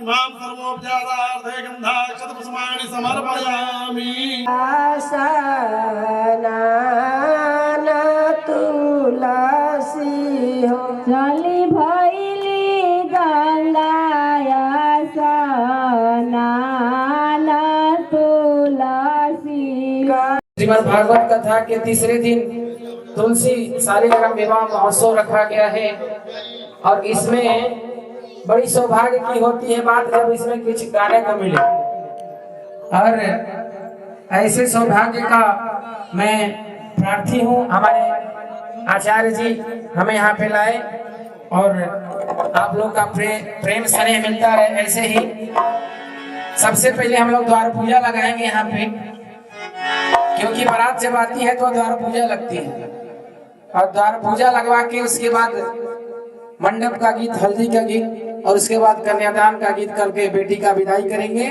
मां सर्वोपचारार्थे गन्धाक्षतपुष्पाणि समर्पयामि। आसनान तुलसी हो चली भैली गंगाया स्नान तुलसी। श्रीमद् भागवत कथा के तीसरे दिन तुलसी शालिग्राम विवाह महोत्सव रखा गया है और इसमें बड़ी सौभाग्य की होती है बात जब इसमें कुछ गाने को मिले। और ऐसे सौभाग्य का मैं प्रार्थी हूँ हमारे आचार्य जी हमें यहाँ पे लाए और आप लोग का प्रेम स्नेह मिलता रहे। ऐसे ही सबसे पहले हम लोग द्वार पूजा लगाएंगे यहाँ पे, क्योंकि बारात जब आती है तो द्वार पूजा लगती है और द्वार पूजा लगवा के उसके बाद मंडप का गीत, हल्दी का गीत और उसके बाद कन्यादान का गीत करके बेटी का विदाई करेंगे।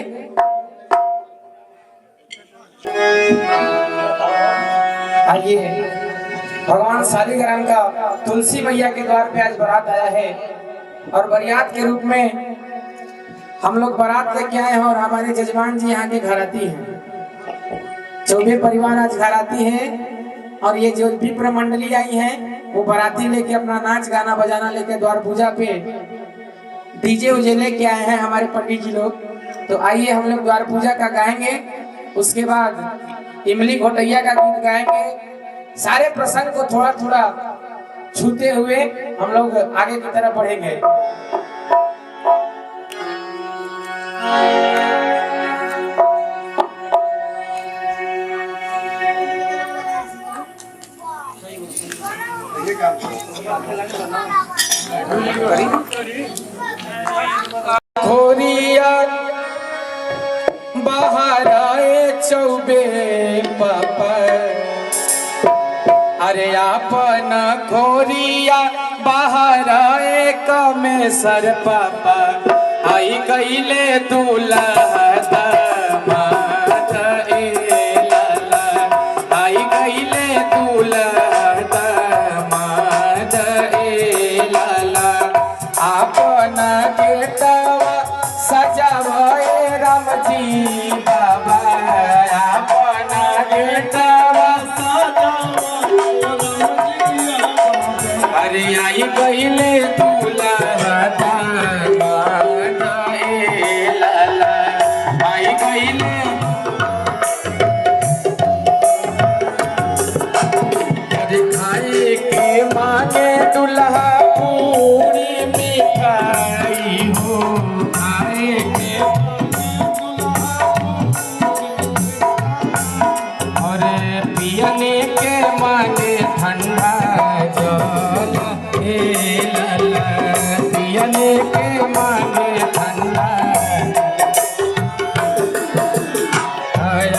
आइए, भगवान शालिग्राम का तुलसी मैया के द्वार पे आज बारात आया है और बरियात के रूप में हम लोग बारात लेके आए हैं और हमारे जजमान जी यहाँ के घराती हैं। 24 परिवार आज घराती है और ये जो विप्र मंडली आई है वो बाराती लेके अपना नाच गाना बजाना लेके द्वार पूजा पे डीजे उजे लेके आए हैं हमारे पंडित जी लोग। तो आइए हम लोग द्वार पूजा का गाएंगे, उसके बाद इमली घोटैया का गीत गाएंगे। सारे प्रसंग को थोड़ा थोड़ा छूते हुए हम लोग आगे की तरफ बढ़ेंगे। खोरिया बाहर आए चौबे पापा, अरे आपन खोरिया बाहर आए कमेसर पापा, आई गईले दूल्हा दामाद ए लाला, आई गईले दूल्हा दामाद ए लाला। आपना गेटवा सजावे राम जी बाबा, आपना गेटवा सजावे राम जी बाबा, अरे आई गईले दूल्हा दामाद ए लाला, आई गईले। अरे खाए के मांगे दूल्हा पूरी मिठाई हो, खाए के और पियने के मांगे ठंडा जल ए लाला, पियने के मांगे ठंडा।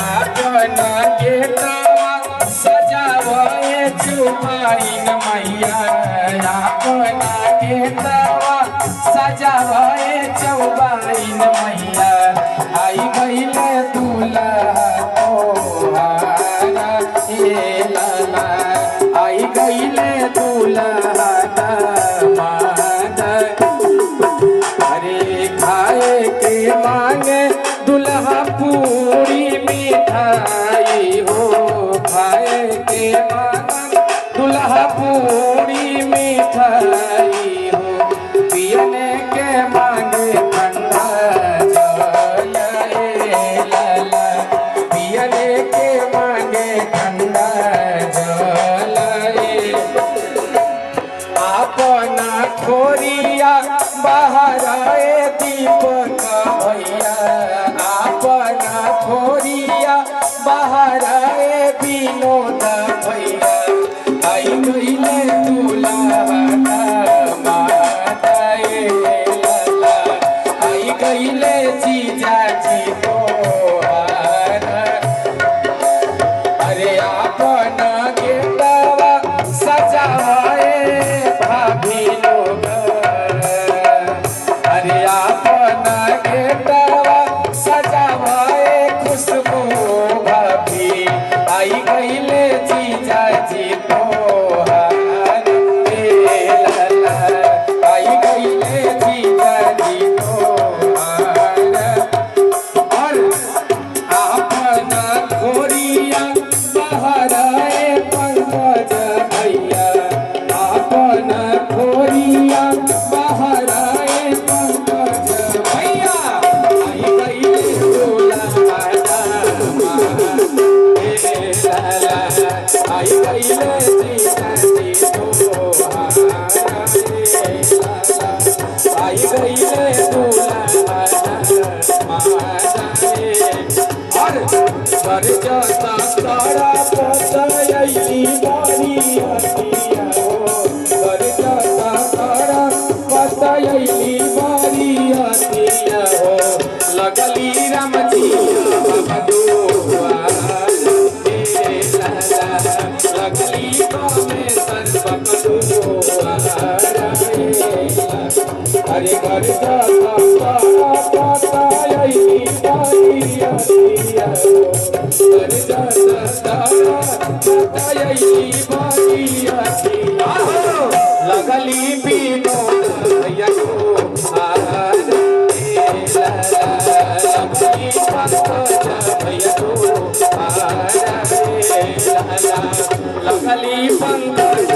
अपना गेटवा सजावे चुमाइन मैया, अपना गेटवा सजावे चौबाइन मैया, आई गईले दूल्हा तोहारा ए लाला, आई गईले दूल्हा दामाद। अरे खाए के मांगे दूल्हा पूरी मिठाई हो, खाए के मांगे दूल्हा पूरी मिठाई हो, पियने के मांगे ठंडा जल ए लाला, पियने के मांगे ठंडा जल ए। अपना खोरिया बाहर आए दीपक भैया, अपना खोरिया बाहर आए विनोद भैया, आई गईले दूल्हा दामाद ए लाला, आई गईले जीजा जी तोहार। अरे अपना गेटवा सजावे भाभी लोग, अरे अपना गेटवा सजावे खुशबू भाभी, आई गईले जीजा जी तोहार। लाला आई गईले सीता जी तोहारा रे लाला आई गईले दुल्हन माता रे और बरजता तारा पतयली बारी हटिया हो बरजता तारा पतयली बारी हटिया हो लगली राम जी बबुआ रे लाला लगली परमेश्वर बबुआ रे अरे घर जाता तारा पतयली बारी हटिया हो घर जाता तारा पतयली बारी हटिया हो लगली बीनो यको लगली पंकज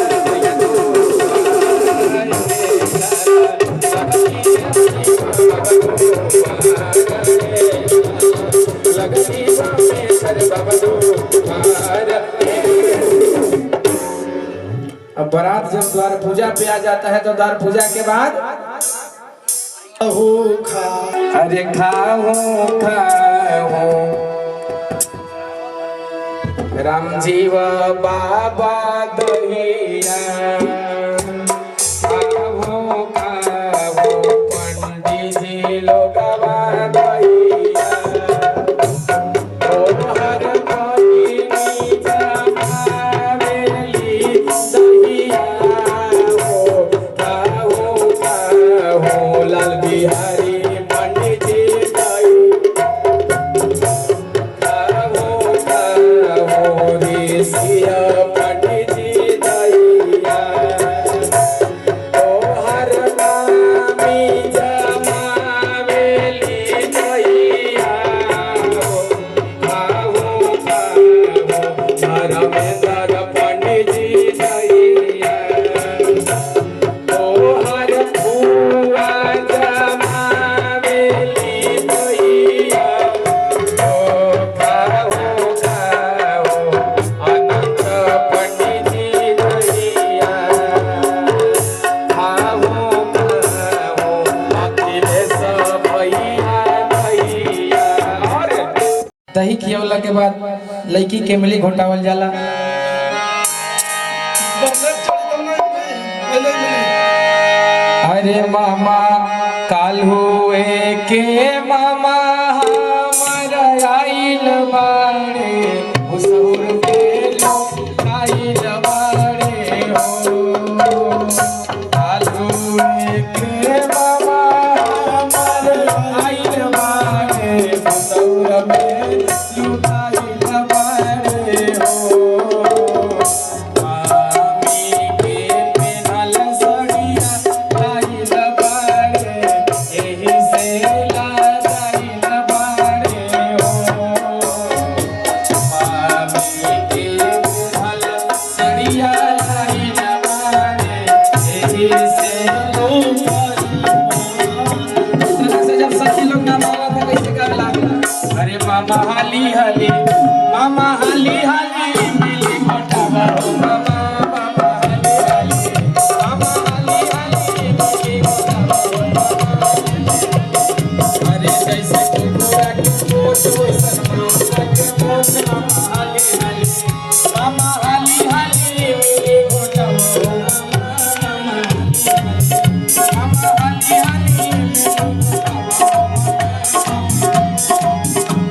लगली अब बारात जब द्वार पूजा पे आ जाता है तो द्वार पूजा के बाद अरे खाओ खाओ राम जीव बाबा दहिया खाओ खाओ पंडित जी लोग दहिया ओ हर कहिनी जमावेली दहिया हो खाओ खाओ लाल बिहारी पंडित जी खाओ खाओ ऋषिया पंडित जी दहिया ओ हर नामी जमावेली दहिया हो खाओ खाओ धर्मेंद्र पंडित जी दहिया ओ हर फुआ जमावेली दहिया ओ खाओ खाओ अनंत पंडित जी दहिया खाओ खाओ अखिलेश भैया दहिया और दही खियवला के बाद लड़की के मिली घोटावल जाला अरे मामा काल हुए के मामा हमर आइल बाड़े हुसुर के लोग आइल बाड़े हो काल हुए के मामा हमर आइल बाड़े हुसुर में लोग आइल बाड़े हो मामी के पेनल सड़िया लाइल बाड़े एही से लाइल बाड़े हो मामी के पेनल सड़िया लाइल बाड़े एही से जब सखी लोग ना मांगा था कैसे कर लागला अरे मामा हाली हाली मिली घोटावा हो मामा मामा हाली हाली मिली घोटावा हो मामा अरे जैसे कुकुरा के मोच वैसन मामा के मोच मामा हाली मिली घोटावा हो मामा हाली मिली घोटावा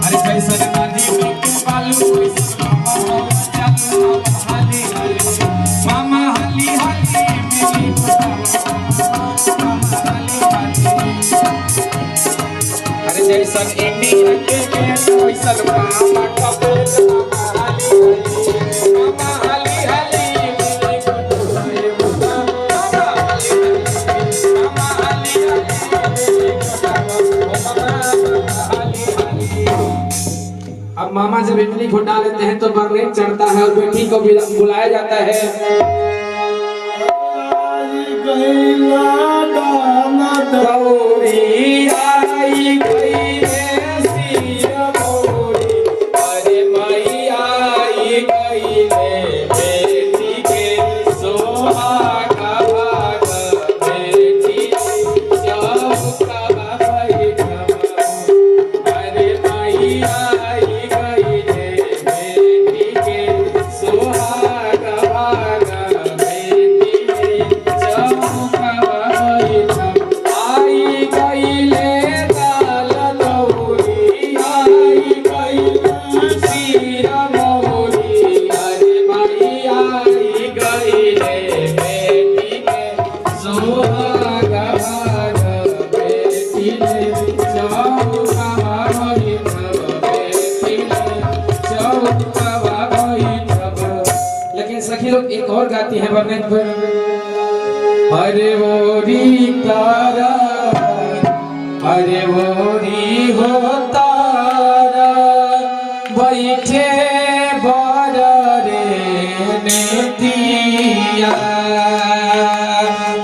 अरे कैसन नदी में के बालू वैसन मामा हाली मिली अरे जैसन इंडिया के गेट वैसन मामा कपेल मामा हाली मिली अब मामा जब इडली घोटा लेते हैं तो बरनेट चढ़ता है और बेटी को बुलाया जाता है गौरी आई गई है सिया मोरी अरे मैया आई एक और गाती है वर्णन पर। अरे वो री तारा, अरे वो री हो तारा, बैठे बड़ा रे ने दिया।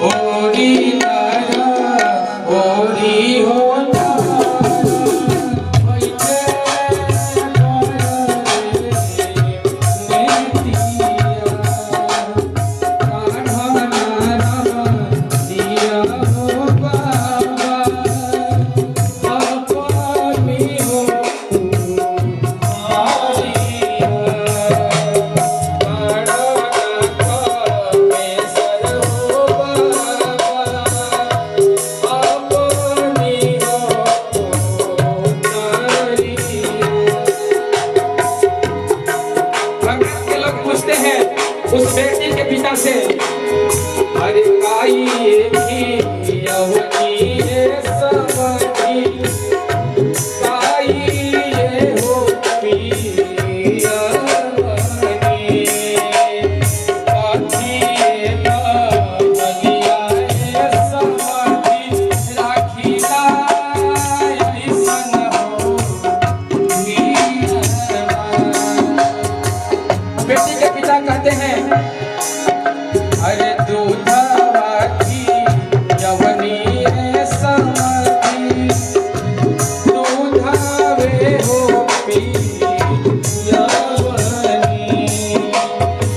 ओ री तारा, ओ री हो उस बेटी के पिता से, अरे काई की यवनी समझी, काई ये हो पियवनी, काठी ना बलिया समझी, राखीला ऐसन हो बेटी के पिता कहते हैं, अरे दूधवा की यवनी समझी, दूधवे हो पियवनी,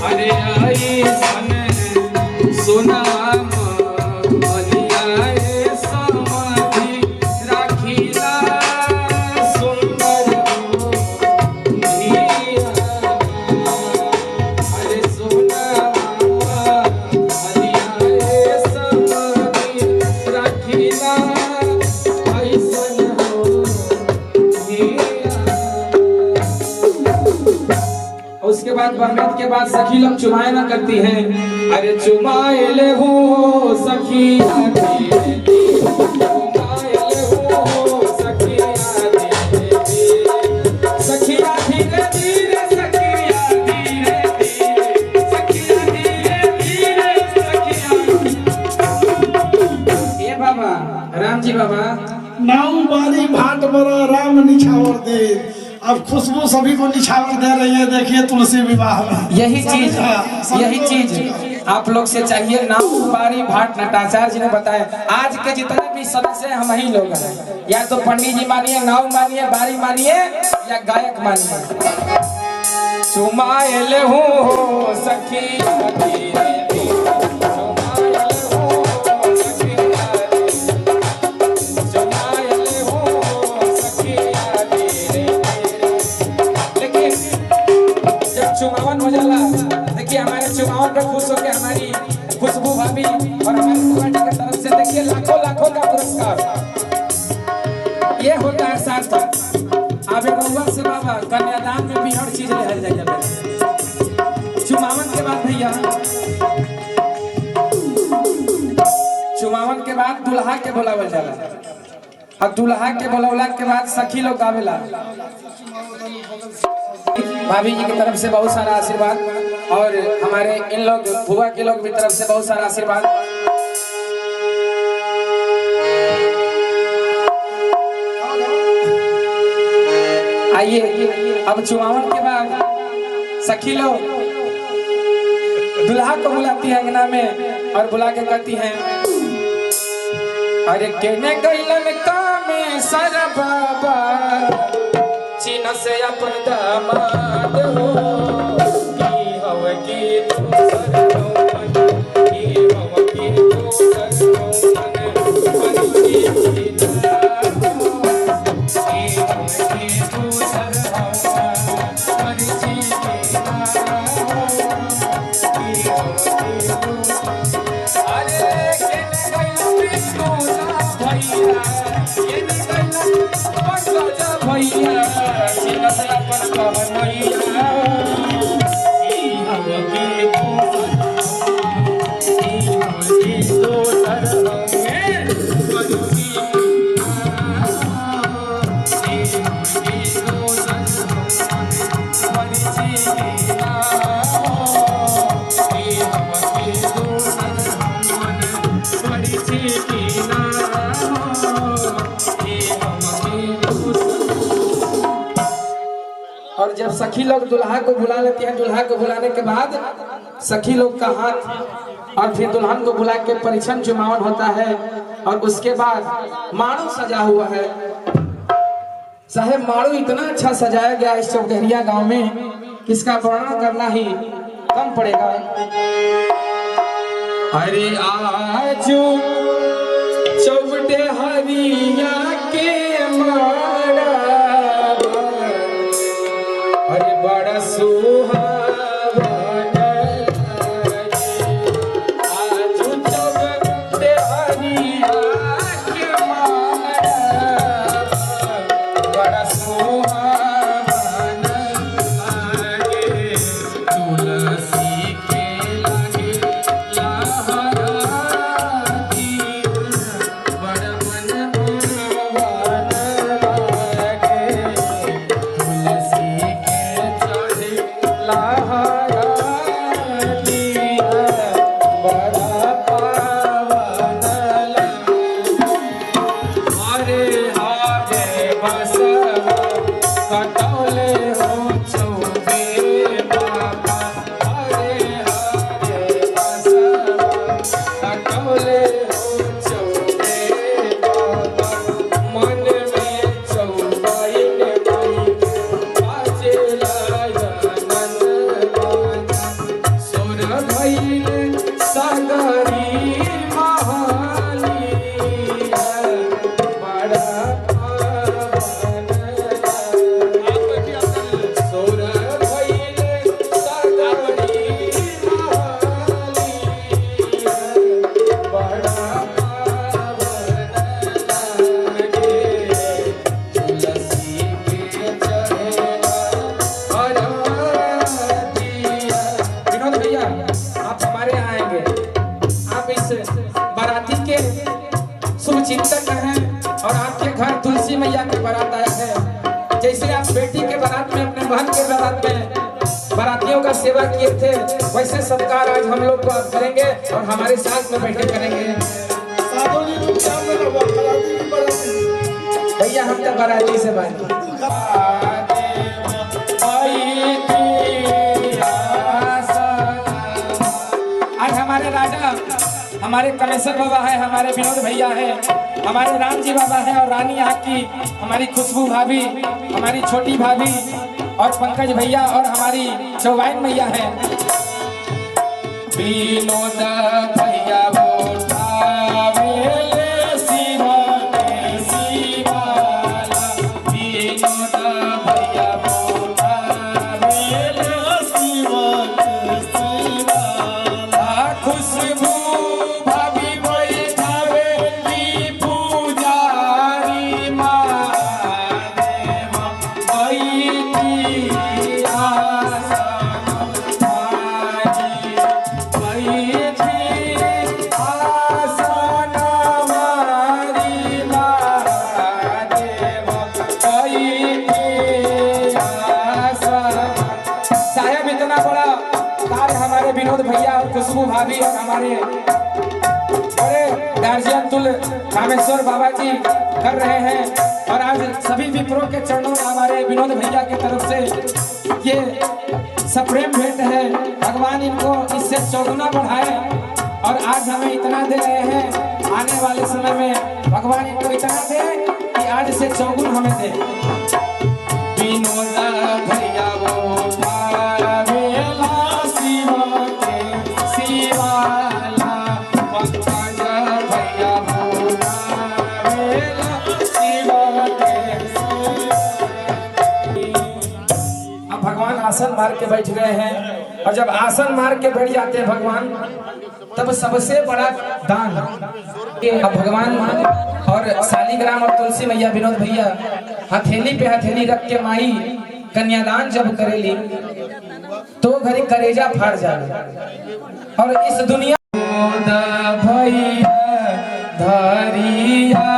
अरे आई सन सुना बलिया समझी, राखीला सुंदर उसके बाद बरगद के बाद सखी लोग चुमाए ना करती हैं। अरे चुमाए ले हो सखी चुमाए ले हो सखिया सखिया धीरे धीरे सखिया धीरे धीरे सखिया धीरे धीरे सखिया। ये बाबा राम जी बाबा नाऊ बारी भाट बरा राम निछावर दे। अब खुशबू सभी को निछावर दे रही है। देखिए तुलसी विवाह में यही चीज आप लोग से चाहिए। नाऊ बारी भाट नटाचार्य जी ने बताया। आज के जितने भी सदस्य हैं हम ही लोग हैं। या तो पंडित जी मानिए, नाऊ मानिए, बारी मानिए या गायक मानिए। चुमाए ले हो सखी चुमावन हो जाला। देखिए हमारे चुमावन पर खुश होकर हमारी खुशबू भाभी और हमारी पार्टी की तरफ से देखिए लाखों लाखों का पुरस्कार। ये होता है सार्थक। आबे रउआ से बाबा कन्यादान में भी हर चीज ले जाएगा। चुमावन के बाद भैया, चुमावन के बाद दुल्हा के बुलावल जाला। और दुल्हा के बुलावला के बाद सखी लोग गावेला। भाभी जी की तरफ से बहुत सारा आशीर्वाद और हमारे इन लोग बुआ के लोग की तरफ से बहुत सारा आशीर्वाद। आइए अब चुमावन के बाद सखी लोग दुल्हा को बुलाती है अंगना में और बुला के कहती हैं, अरे केने गइलन कामे सर बाबा चीन से अपन दामाद हो की हव की दूसर मन की हव की दूसर मन मन की सीता की हव की दूसर मन की सीता की हव की दूसर। अरे केने गइल विष्णु भैया केने गइल पंकज भैया और जब सखी लोग दुल्हा को बुला लेती है, दुल्हा को बुलाने के बाद सखी लोग का हाथ और फिर दुल्हन को बुला के परिछन चुमावन होता है। और उसके बाद माड़ू सजा हुआ है। साहेब माड़ू इतना अच्छा सजाया गया इस चौडहरिया गांव में कि इसका वर्णन करना ही कम पड़ेगा। अरे आजू चौडहरिया के माड़ा, अरे बड़ा सुहावना आजू चौडहरिया के माड़ा, बड़ा सुहावना लागे तुलसी के लागे लहराती, बड़ा मन भावन लागे तुलसी के चढ़े लहराती, बड़ा पावन लागे। अरे हारे बसवा कटौले हो चौबे बाबा, अरे हारे बसवा कटौले हो चौबे बाबा, मन में चौबाइन माई बाजे लायनन बाजा, सुर भइल सागरी महालिया, बड़ा पावन लागे। सुर भइल सागरी महालिया, बड़ा पावन लागे तुलसी के चढ़ेला हरदिया। विनोद भैया आप हमारे यहाँ आएंगे, आप इस बाराती के शुभ चिंतक हैं और आपके घर तुलसी मैया की बारात आया है। जैसे आप बेटी के बारात में अपने बहन के बारात में बारातियों का सेवा किए थे, वैसे सत्कार आज हम लोग को आप करेंगे और हमारे साथ में बैठे करेंगे। साधु जी लोग क्या मेरा बराती की बराती भैया हम तो बाराती से बात आज हमारे राजा हमारे कमेश्वर बाबा है, हमारे विनोद भैया है, हमारे राम जी बाबा है और रानी यहाँ की हमारी खुशबू भाभी, हमारी छोटी भाभी और पंकज भैया और हमारी चौबाइन मैया है। विनोद भैया उठावेले शिवा के शिवाला, विनोद भैया उठावेले शिवा के शिवाला, खुशबू भाभी बैठावेली पुजारी महादेव बैठी आसन मारी, बैठी आसन मारी महादेव बैठी आसन। साहेब इतना बड़ा कार्य हमारे विनोद भैया और खुशबू भाभी और हमारे बड़े गार्जियन तुल कामेश्वर बाबा जी कर रहे हैं। और आज सभी विप्रो के चरणों में हमारे विनोद भैया की तरफ से ये सप्रेम भेंट है। भगवान इनको इससे चौगुना बढ़ाए और आज हमें इतना दे रहे हैं, आने वाले समय में भगवान इनको इतना दे कि आज से चौगुन हमें दे। विनोद भैया वो भावेला शिवा के शिवाला, पंकज भैया वो भावेला शिवा के शिवाला। अब भगवान आसन मार के बैठ गए हैं और जब आसन मार के बैठ जाते हैं भगवान, तब सबसे बड़ा दान अब भगवान और शालिग्राम और तुलसी मैया विनोद भैया हथेली पे हथेली रख के माई कन्यादान जब करेली तो घरी करेजा फाड़ जाए। और इस दुनिया भैया धरिया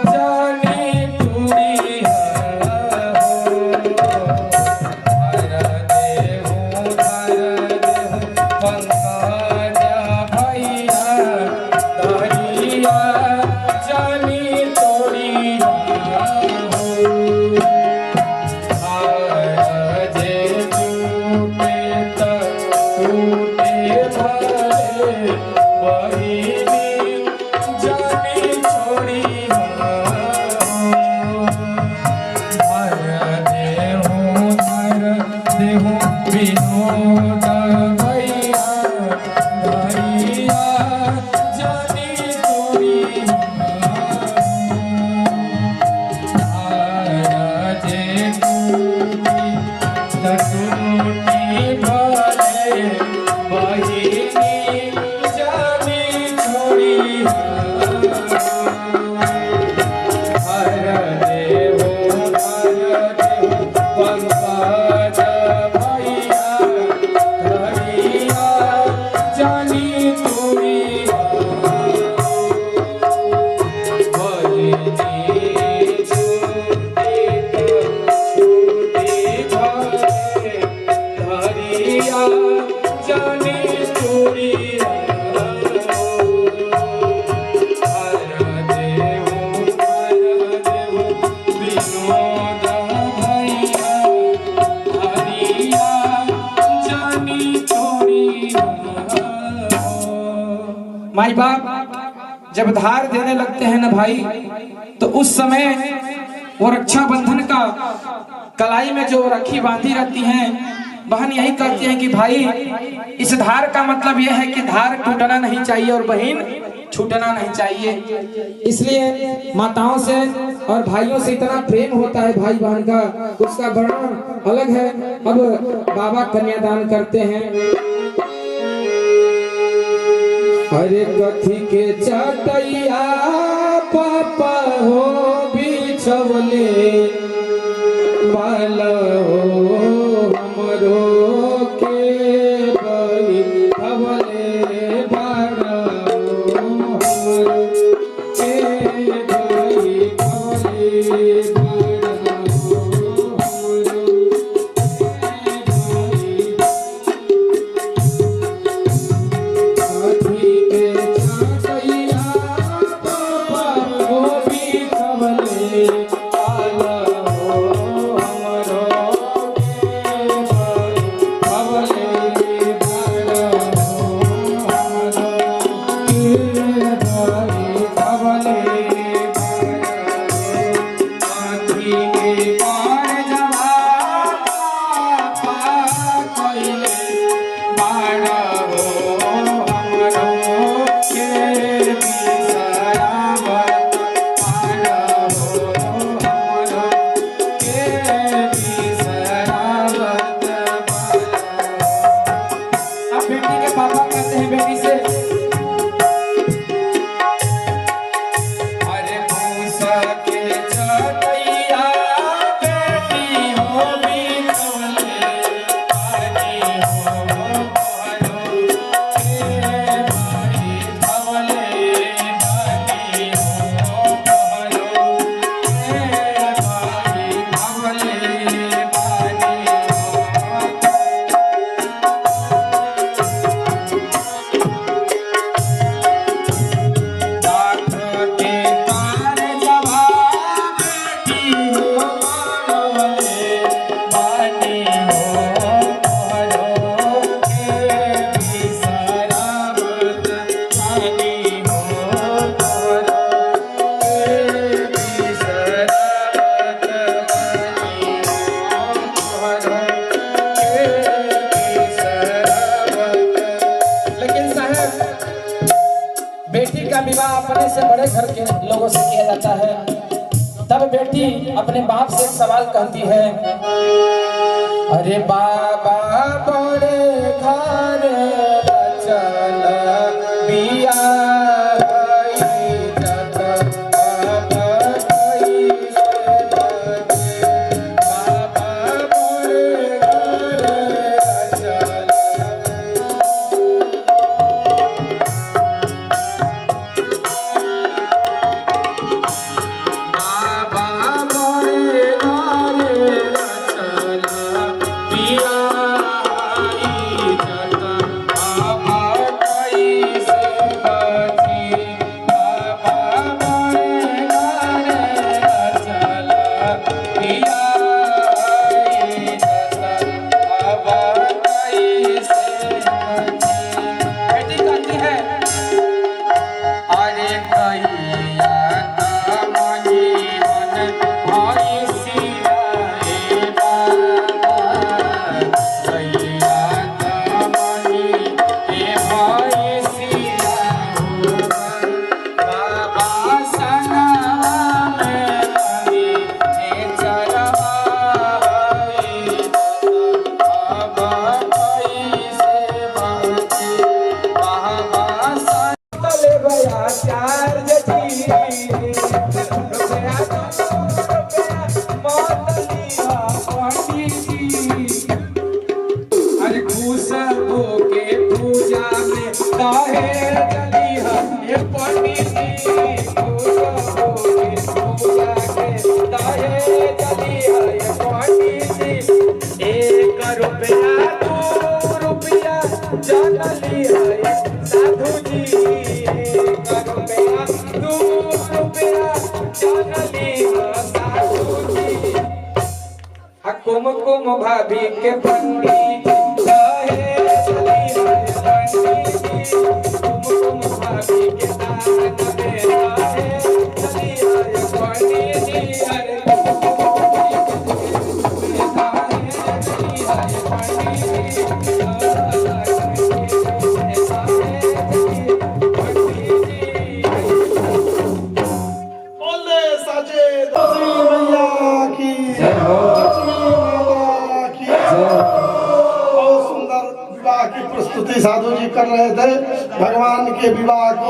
जानी टूरिया पंकज भैया धरिया जानी तोड़िया टूटी भले बहिनी जानी छोड़ी हर देव पंकज भैया धरिया जानी तोड़ी बहिनी छूटी भले धरिया जानी तोड़ी माई बाप जब धार देने लगते हैं ना भाई, तो उस समय वो रक्षाबंधन का कलाई में जो राखी बांधी रहती हैं, बहन यही कहती हैं कि भाई इस धार का मतलब यह है कि धार टूटना नहीं चाहिए और बहन छूटना नहीं चाहिए। इसलिए माताओं से और भाइयों से इतना प्रेम होता है भाई बहन का, उसका वर्णन अलग है। अब बाबा कन्यादान करते हैं। हरे कथी के चटैया पापा हो बिछवले बाल हो हमरो के बही भवले बाल हो हमरो के बही भवले बाल हो हमरो विवाह अपने से बड़े घर के लोगों से किया जाता है। तब बेटी अपने बाप से एक सवाल कहती है, अरे बाबा बड़े घर चल बिया पिया भाभी के पंडित रहे चली पंडित कुमकुम भाभी के दान में रहे चली पंडित अरे बोले साचे लक्ष्मी मैया की लक्ष्मी माता की बहुत सुंदर विवाह की प्रस्तुति साधु जी कर रहे थे भगवान के विवाह को